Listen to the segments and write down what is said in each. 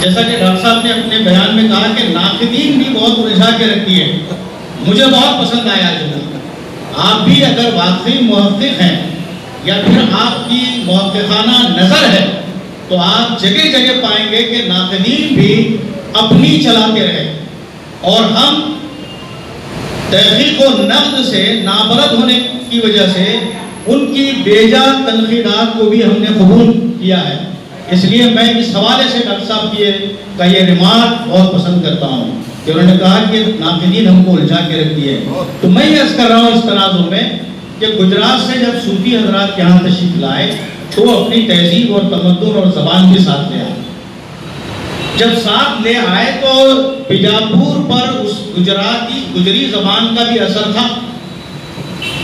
جیسا کہ ڈاکٹر صاحب نے اپنے بیان میں کہا کہ ناقدین بھی بہت الجھا کے رکھتی ہے، مجھے بہت پسند آیا جملہ۔ آپ بھی اگر واقعی محقق ہیں یا پھر آپ کی محققانہ نظر ہے تو آپ جگہ جگہ پائیں گے کہ ناقدین بھی اپنی چلاتے رہے، اور ہم تحقیق و نقد سے نابرد ہونے کی وجہ سے ان کی بیجا تنقیدات کو بھی ہم نے قبول کیا ہے۔ اس لیے میں اس حوالے سے ڈاکٹر صاحب کا یہ ریمارک بہت پسند کرتا ہوں کہ انہوں نے کہا کہ ناقدین ہم کو الجھا کے رکھتی ہے۔ تو میں یہ عرض کر رہا ہوں اس تناظر میں کہ گجرات سے جب صوفی حضرات یہاں تشریف لائے تو وہ اپنی تہذیب اور تمدن اور زبان بھی ساتھ لے آئے۔ جب ساتھ لے آئے تو بیجاپور پر اس گجری زبان کا بھی اثر تھا۔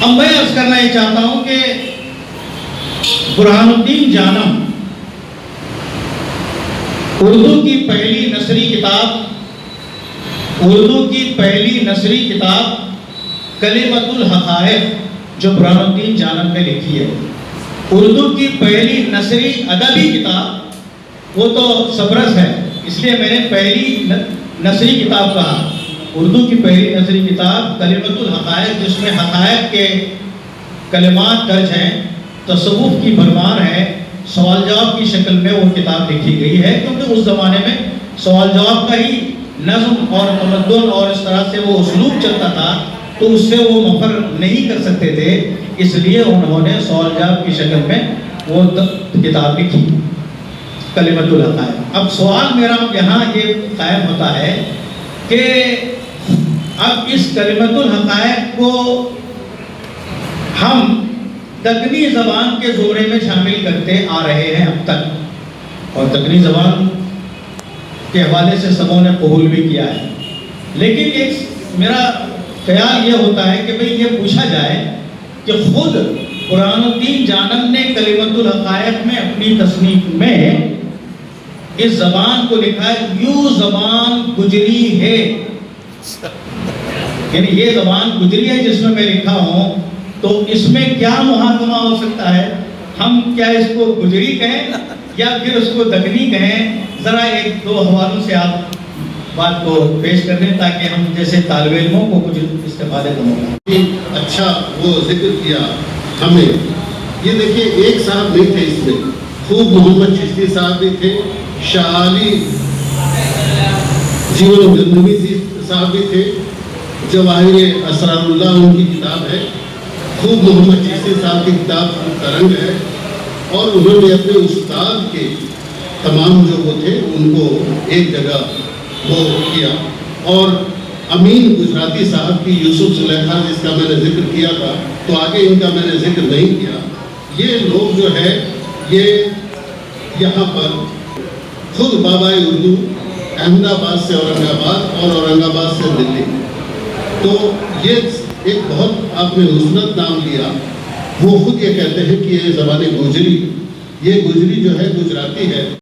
اب میں عرض کرنا یہ چاہتا ہوں کہ برہان الدین جانم اردو کی پہلی نثری کتاب کلمۃ الحقائق جو برہان الدین جانم نے لکھی ہے، اردو کی پہلی نثری ادبی کتاب، وہ تو سبرس ہے اس لیے میں نے پہلی نثری کتاب کہا۔ اردو کی پہلی نثری کتاب کلمۃ الحقائق، جس میں حقائق کے کلمات درج ہیں، تصوف کی بھرمار ہے، سوال جواب کی شکل میں وہ کتاب لکھی گئی ہے، کیونکہ اس زمانے میں سوال جواب کا ہی نظم اور تمدن اور اس طرح سے وہ اسلوب چلتا تھا، تو اس سے وہ مفر نہیں کر سکتے تھے، اس لیے انہوں نے سوال جواب کی شکل میں وہ کتاب لکھی کلمۃ الحقائق۔ اب سوال میرا یہاں یہ قائم ہوتا ہے کہ اب اس کلمۃ الحقائق کو ہم دکنی زبان کے زمرے میں شامل کرتے آ رہے ہیں اب تک، اور دکنی زبان کے حوالے سے سبوں نے قبول بھی کیا ہے، لیکن ایک میرا خیال یہ ہوتا ہے کہ بھئی یہ پوچھا جائے کہ خود برہان الدین جانم نے کلمۃ الحقائق میں اپنی تصنیف میں اس زبان کو لکھا ہے، یوں زبان گجری ہے، یعنی یہ زبان گجری ہے جس میں میں لکھا ہوں، تو اس میں کیا محاکمہ ہو سکتا ہے؟ ہم کیا اس کو گجری کہیں یا پھر اس کو دکنی کہیں؟ ذرا ایک دو حوالوں سے آپ بات کو پیش کر دیں تاکہ ہم جیسے طالب علموں کو کچھ استفادے کا موقع۔ اچھا وہ ذکر کیا ہمیں، یہ دیکھیے ایک صاحب نہیں تھے اس میں، خوب محمد چشتی صاحب بھی تھے، شاہ علی جیون گندمی صاحب بھی تھے، جواہر اسرار اللہ ان کی کتاب ہے، خوب محمد چشتی صاحب کی کتاب ترنگ ہے، اور انہوں نے اپنے استاد کے تمام جو وہ تھے ان کو ایک جگہ وہ کیا، اور امین گجراتی صاحب کی یوسف زلیخا جس کا میں نے ذکر کیا تھا، تو آگے ان کا میں نے ذکر نہیں کیا۔ یہ لوگ جو ہے یہ یہاں پر خود بابائے اردو احمد آباد سے اورنگ آباد اور اورنگ آباد سے دلی، تو یہ ایک بہت آپ نے مسند نام لیا، وہ خود یہ کہتے ہیں کہ یہ زبان گوجری، یہ گوجری جو ہے گجراتی ہے۔